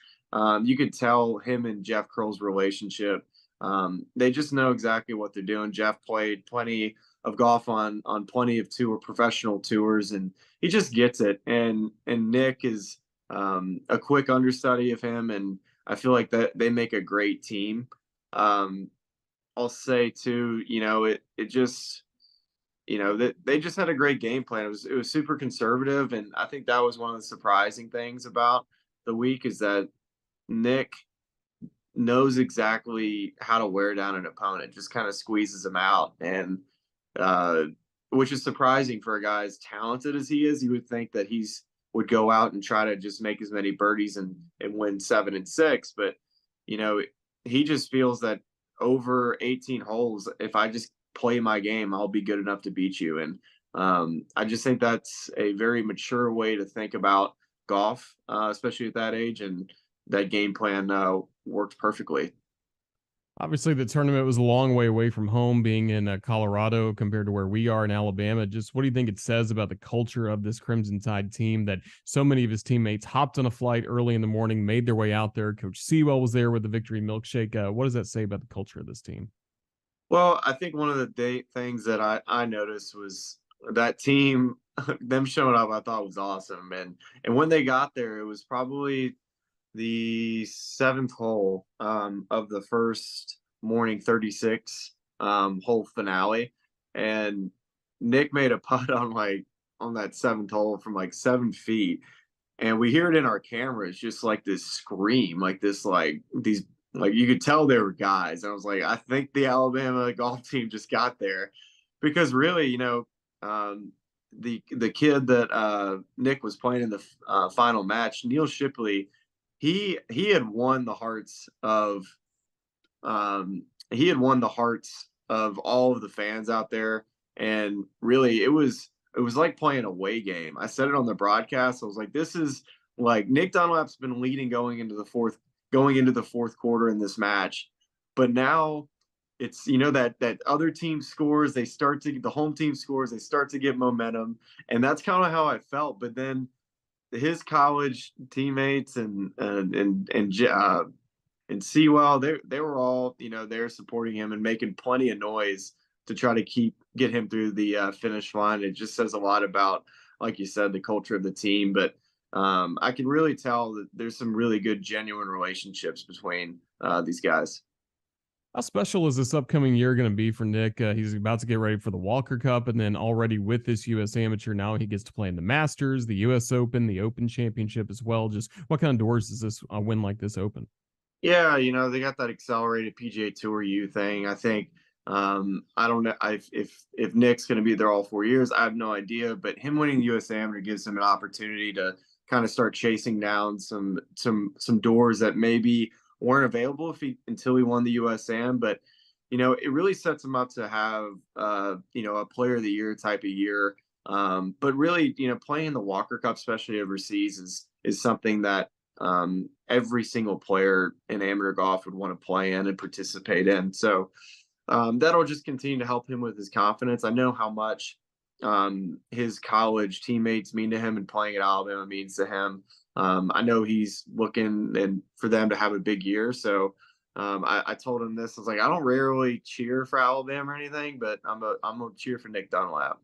you could tell him and Jeff Curl's relationship. They just know exactly what they're doing. Jeff played plenty of golf on plenty of professional tours, and he just gets it. And Nick is a quick understudy of him, and I feel like that they make a great team. I'll say too, it just, that they just had a great game plan. It was super conservative, and I think that was one of the surprising things about the week is that Nick knows exactly how to wear down an opponent, just kind of squeezes him out, and which is surprising for a guy as talented as he is. You would think that would go out and try to just make as many birdies and win 7 and 6, but he just feels that over 18 holes, if I just play my game, I'll be good enough to beat you. And I just think that's a very mature way to think about golf, especially at that age. And that game plan worked perfectly. Obviously, the tournament was a long way away from home, being in Colorado compared to where we are in Alabama. Just what do you think it says about the culture of this Crimson Tide team that so many of his teammates hopped on a flight early in the morning, made their way out there? Coach Seawell was there with the victory milkshake. What does that say about the culture of this team? Well, I think one of the things that I noticed was that team, them showing up, I thought was awesome. And when they got there, it was probably the 7th hole of the first morning 36 hole finale, and Nick made a putt on that 7th hole from 7 feet, and we hear it in our cameras, just like this scream, like this, these, you could tell they were guys. And I was like, I think the Alabama golf team just got there, because really, the kid that Nick was playing in the final match, Neil Shipley, he had won the hearts of all of the fans out there. And really, it was like playing a away game. I said it on the broadcast. I was like, this is like Nick Dunlap's been leading going into the fourth quarter in this match, but now it's that other team scores, the home team scores, they start to get momentum, and that's kind of how I felt. But then his college teammates and Seawell, they were all they're supporting him and making plenty of noise to try to get him through the finish line. It just says a lot about, like you said, the culture of the team. But I can really tell that there's some really good, genuine relationships between these guys. How special is this upcoming year going to be for Nick? He's about to get ready for the Walker Cup, and then already with this U.S. Amateur, now he gets to play in the Masters, the U.S. Open, the Open Championship as well. Just what kind of doors does this win like this open? Yeah, they got that accelerated PGA Tour U thing. I think I don't know if Nick's going to be there all 4 years. I have no idea, but him winning the U.S. Amateur gives him an opportunity to kind of start chasing down some doors that maybe weren't available until he won the USAM. But it really sets him up to have a player of the year type of year. But really, playing the Walker Cup, especially overseas, is something that every single player in amateur golf would want to play in and participate in. So that'll just continue to help him with his confidence. I know how much his college teammates mean to him, and playing at Alabama means to him. I know he's looking for them to have a big year. So I told him this. I was like, I don't rarely cheer for Alabama or anything, but I'm gonna cheer for Nick Dunlap.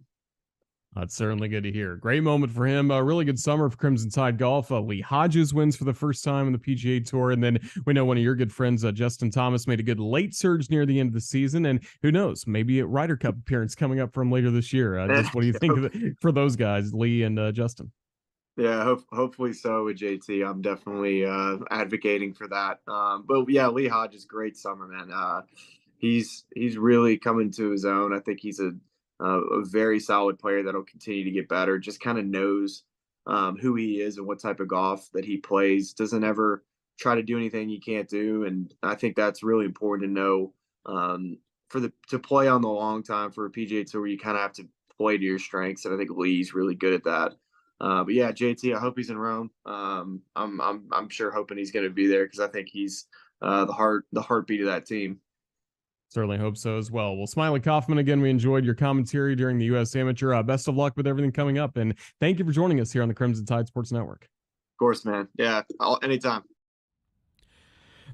That's certainly good to hear. Great moment for him. A really good summer for Crimson Tide golf. Lee Hodges wins for the first time in the PGA Tour. And then we know one of your good friends, Justin Thomas, made a good late surge near the end of the season. And who knows, maybe a Ryder Cup appearance coming up for him later this year. Just what do you think of it for those guys, Lee and Justin? Yeah, hopefully so with JT. I'm definitely advocating for that. But yeah, Lee Hodges, great summer, man. He's really coming to his own. I think he's a very solid player that'll continue to get better. Just kind of knows who he is and what type of golf that he plays. Doesn't ever try to do anything he can't do, and I think that's really important to know. To play on the long time for a PGA Tour, you kind of have to play to your strengths, and I think Lee's really good at that. But yeah, JT, I hope he's in Rome. I'm sure hoping he's going to be there because I think he's the heartbeat of that team. Certainly hope so as well. Well, Smylie Kaufman, again, we enjoyed your commentary during the U.S. Amateur. Best of luck with everything coming up, and thank you for joining us here on the Crimson Tide Sports Network. Of course, man. Yeah, anytime.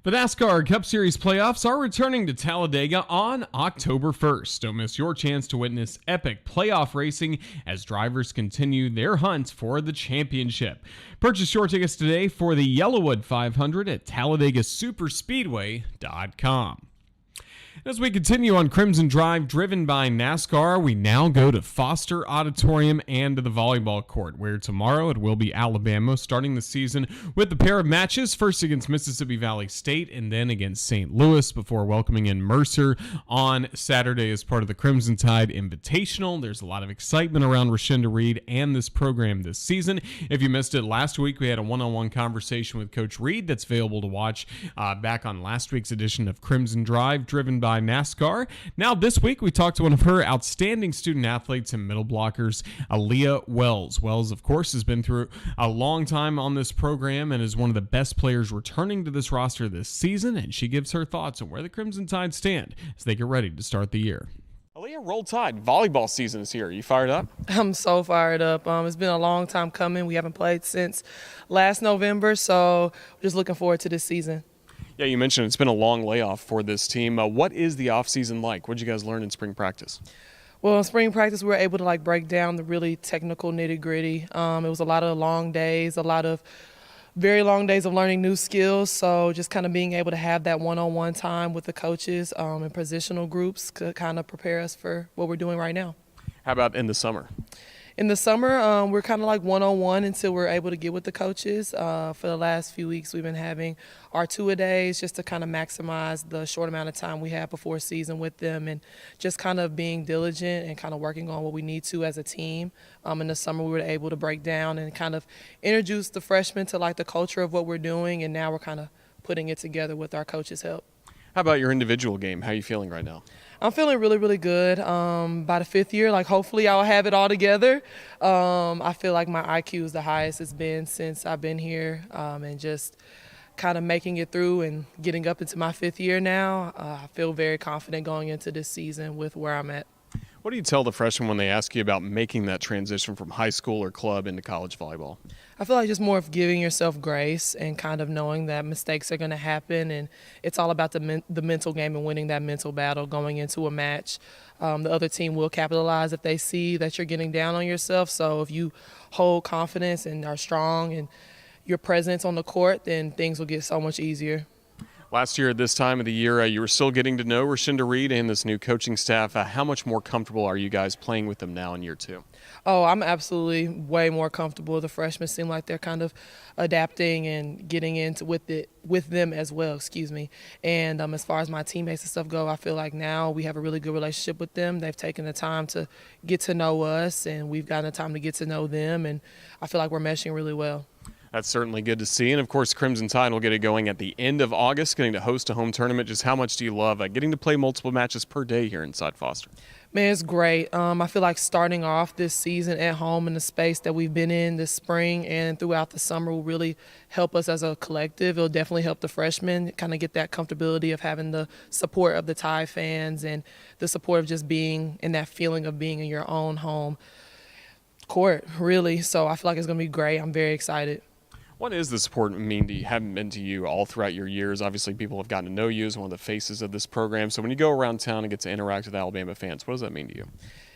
The NASCAR Cup Series playoffs are returning to Talladega on October 1st. Don't miss your chance to witness epic playoff racing as drivers continue their hunt for the championship. Purchase your tickets today for the Yellowwood 500 at TalladegaSuperspeedway.com. As we continue on Crimson Drive, driven by NASCAR, we now go to Foster Auditorium and to the volleyball court, where tomorrow it will be Alabama starting the season with a pair of matches, first against Mississippi Valley State and then against St. Louis, before welcoming in Mercer on Saturday as part of the Crimson Tide Invitational. There's a lot of excitement around Rashinda Reed and this program this season. If you missed it last week, we had a one-on-one conversation with Coach Reed that's available to watch back on last week's edition of Crimson Drive, driven by NASCAR. Now this week we talked to one of her outstanding student athletes and middle blockers, Alyiah Wells. Wells, of course, has been through a long time on this program and is one of the best players returning to this roster this season, and she gives her thoughts on where the Crimson Tide stand as they get ready to start the year. Alyiah, Roll Tide volleyball season is here. Are you fired up? I'm so fired up. It's been a long time coming. We haven't played since last November, so just looking forward to this season. Yeah, you mentioned it's been a long layoff for this team. What is the offseason like? What did you guys learn in spring practice? Well, in spring practice, we were able to break down the really technical nitty-gritty. It was a lot of long days, a lot of very long days of learning new skills. So just kind of being able to have that one-on-one time with the coaches and positional groups could kind of prepare us for what we're doing right now. How about in the summer? In the summer, we're kind of one-on-one until we're able to get with the coaches. For the last few weeks, we've been having our two-a-days just to kind of maximize the short amount of time we have before season with them, and just kind of being diligent and kind of working on what we need to as a team. In the summer, we were able to break down and kind of introduce the freshmen to the culture of what we're doing, and now we're kind of putting it together with our coaches' help. How about your individual game? How are you feeling right now? I'm feeling really, really good. By the fifth year, hopefully I'll have it all together. I feel like my IQ is the highest it's been since I've been here, and just kind of making it through and getting up into my fifth year now. I feel very confident going into this season with where I'm at. What do you tell the freshmen when they ask you about making that transition from high school or club into college volleyball? I feel like just more of giving yourself grace and kind of knowing that mistakes are going to happen, and it's all about the mental game and winning that mental battle going into a match. The other team will capitalize if they see that you're getting down on yourself. So if you hold confidence and are strong and your presence on the court, then things will get so much easier. Last year at this time of the year, you were still getting to know Rashinda Reed and this new coaching staff. How much more comfortable are you guys playing with them now in year two? Oh, I'm absolutely way more comfortable. The freshmen seem like they're kind of adapting and getting into with them as well, And as far as my teammates and stuff go, I feel like now we have a really good relationship with them. They've taken the time to get to know us, and we've gotten the time to get to know them, and I feel like we're meshing really well. That's certainly good to see. And, of course, Crimson Tide will get it going at the end of August, getting to host a home tournament. Just how much do you love getting to play multiple matches per day here inside Foster? Man, it's great. I feel like starting off this season at home in the space that we've been in this spring and throughout the summer will really help us as a collective. It'll definitely help the freshmen kind of get that comfortability of having the support of the Tide fans and the support of just being in that feeling of being in your own home court, really. So I feel like it's going to be great. I'm very excited. What does the support mean to you, have been to you all throughout your years? Obviously, people have gotten to know you as one of the faces of this program. So when you go around town and get to interact with Alabama fans, what does that mean to you?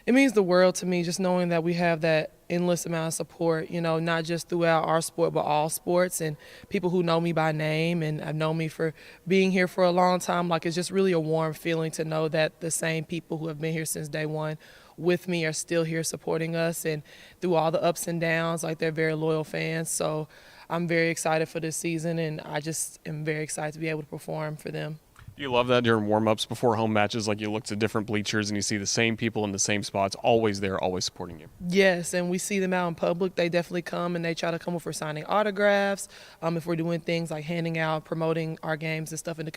It means the world to me, just knowing that we have that endless amount of support, not just throughout our sport, but all sports, and people who know me by name and have known me for being here for a long time. Like, it's just really a warm feeling to know that the same people who have been here since day one with me are still here supporting us, and through all the ups and downs, like, they're very loyal fans. So I'm very excited for this season, and I just am very excited to be able to perform for them. You love that during warm-ups before home matches, like you look to different bleachers and you see the same people in the same spots, always there, always supporting you. Yes, and we see them out in public. They definitely come, and they try to come over for signing autographs. If we're doing things like handing out, promoting our games and stuff in the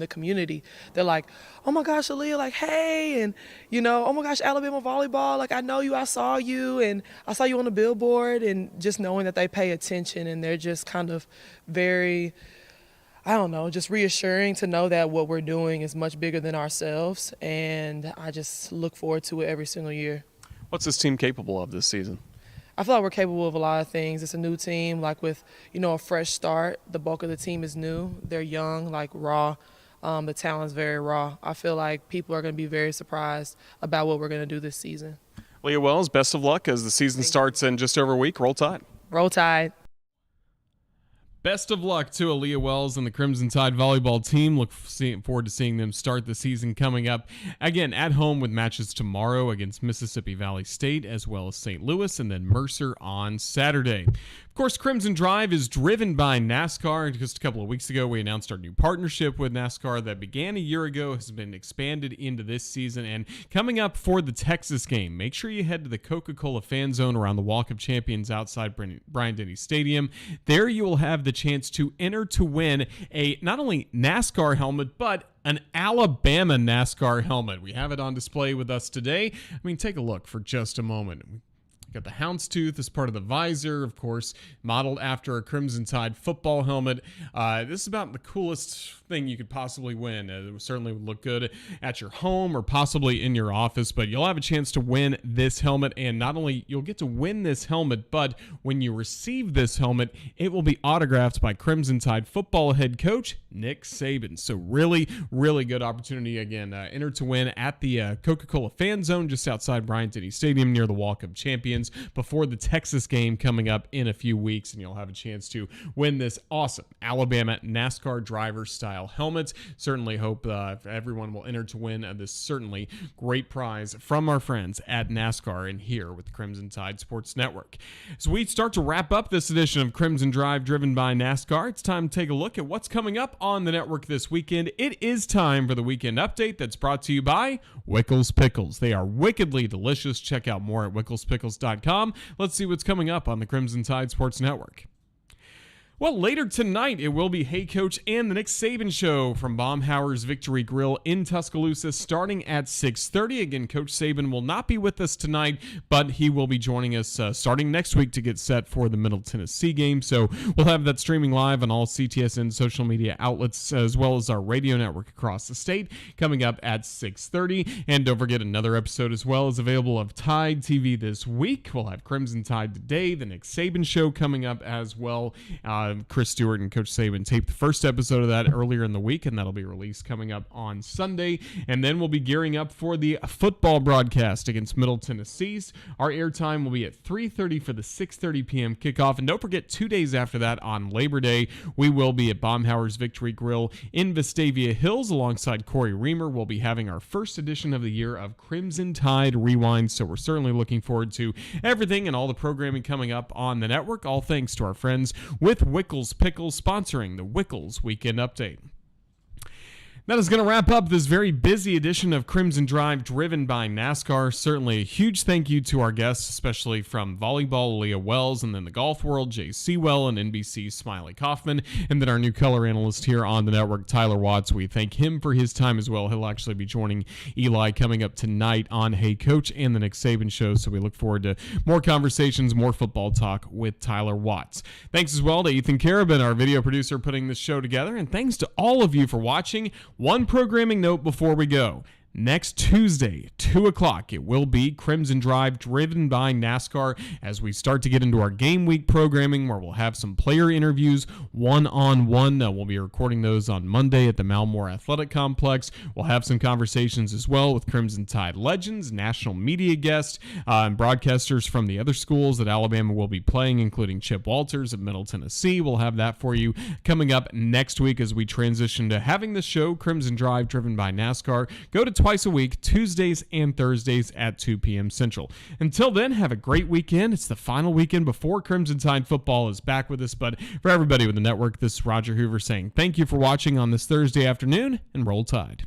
community, they're like, "Oh my gosh, Alyiah, like, hey," and "Oh my gosh, Alabama volleyball, like, I know you, I saw you, and I saw you on the billboard," and just knowing that they pay attention and they're just kind of very, I don't know, just reassuring to know that what we're doing is much bigger than ourselves, and I just look forward to it every single year. What's this team capable of this season? I feel like we're capable of a lot of things. It's a new team, like with, a fresh start. The bulk of the team is new. They're young, like raw. The talent's very raw. I feel like people are going to be very surprised about what we're going to do this season. Alyiah Wells, best of luck as the season starts in just over a week. Roll Tide. Roll Tide. Best of luck to Alyiah Wells and the Crimson Tide volleyball team. Look forward to seeing them start the season coming up. Again, at home with matches tomorrow against Mississippi Valley State as well as St. Louis, and then Mercer on Saturday. Of course, Crimson Drive is driven by NASCAR. Just a couple of weeks ago, we announced our new partnership with NASCAR that began a year ago, has been expanded into this season, and coming up for the Texas game, make sure you head to the Coca-Cola Fan Zone around the Walk of Champions outside Bryant-Denny Stadium. There you will have the chance to enter to win a not only NASCAR helmet, but an Alabama NASCAR helmet. We have it on display with us today. I mean, take a look for just a moment. Got the houndstooth as part of the visor, of course, modeled after a Crimson Tide football helmet. This is about the coolest thing you could possibly win. It certainly would look good at your home or possibly in your office, but you'll have a chance to win this helmet, and not only you'll get to win this helmet, but when you receive this helmet, it will be autographed by Crimson Tide football head coach Nick Saban. So really, really good opportunity. Again, enter to win at the Coca-Cola Fan Zone just outside Bryant-Denny Stadium near the Walk of Champions before the Texas game coming up in a few weeks, and you'll have a chance to win this awesome Alabama NASCAR driver style helmet. Certainly hope everyone will enter to win this certainly great prize from our friends at NASCAR and here with the Crimson Tide Sports Network. As we start to wrap up this edition of Crimson Drive driven by NASCAR, it's time to take a look at what's coming up on the network this weekend. It is time for the weekend update that's brought to you by Wickles Pickles. They are wickedly delicious. Check out more at wicklespickles.com. Let's see what's coming up on the Crimson Tide Sports Network. Well, later tonight, it will be Hey Coach and the Nick Saban Show from Baumhauer's Victory Grill in Tuscaloosa starting at 6:30. Again, Coach Saban will not be with us tonight, but he will be joining us starting next week to get set for the Middle Tennessee game. So we'll have that streaming live on all CTSN social media outlets as well as our radio network across the state coming up at 6:30. And don't forget, another episode as well is available of Tide TV this week. We'll have Crimson Tide Today, the Nick Saban Show coming up as well. Chris Stewart and Coach Saban taped the first episode of that earlier in the week, and that'll be released coming up on Sunday. And then we'll be gearing up for the football broadcast against Middle Tennessee. Our airtime will be at 3:30 for the 6:30 p.m. kickoff. And don't forget, 2 days after that on Labor Day, we will be at Baumhauer's Victory Grill in Vestavia Hills alongside Corey Reamer. We'll be having our first edition of the year of Crimson Tide Rewind, so we're certainly looking forward to everything and all the programming coming up on the network, all thanks to our friends with Wickles Pickles sponsoring the Wickles Weekend Update. That is going to wrap up this very busy edition of Crimson Drive driven by NASCAR. Certainly a huge thank you to our guests, especially from Volleyball, Alyiah Wells, and then the golf world, Jay Seawell, and NBC's Smylie Kaufman, and then our new color analyst here on the network, Tyler Watts. We thank him for his time as well. He'll actually be joining Eli coming up tonight on Hey Coach and the Nick Saban Show, so we look forward to more conversations, more football talk with Tyler Watts. Thanks as well to Ethan Carabin, our video producer, putting this show together, and thanks to all of you for watching. One programming note before we go. Next Tuesday, 2 o'clock, it will be Crimson Drive driven by NASCAR as we start to get into our game week programming where we'll have some player interviews one-on-one. We'll be recording those on Monday at the Malmore Athletic Complex. We'll have some conversations as well with Crimson Tide legends, national media guests, and broadcasters from the other schools that Alabama will be playing, including Chip Walters of Middle Tennessee. We'll have that for you coming up next week as we transition to having the show Crimson Drive driven by NASCAR go to twice a week, Tuesdays and Thursdays at 2 p.m. Central. Until then, have a great weekend. It's the final weekend before Crimson Tide football is back with us. But for everybody with the network, this is Roger Hoover saying thank you for watching on this Thursday afternoon, and Roll Tide.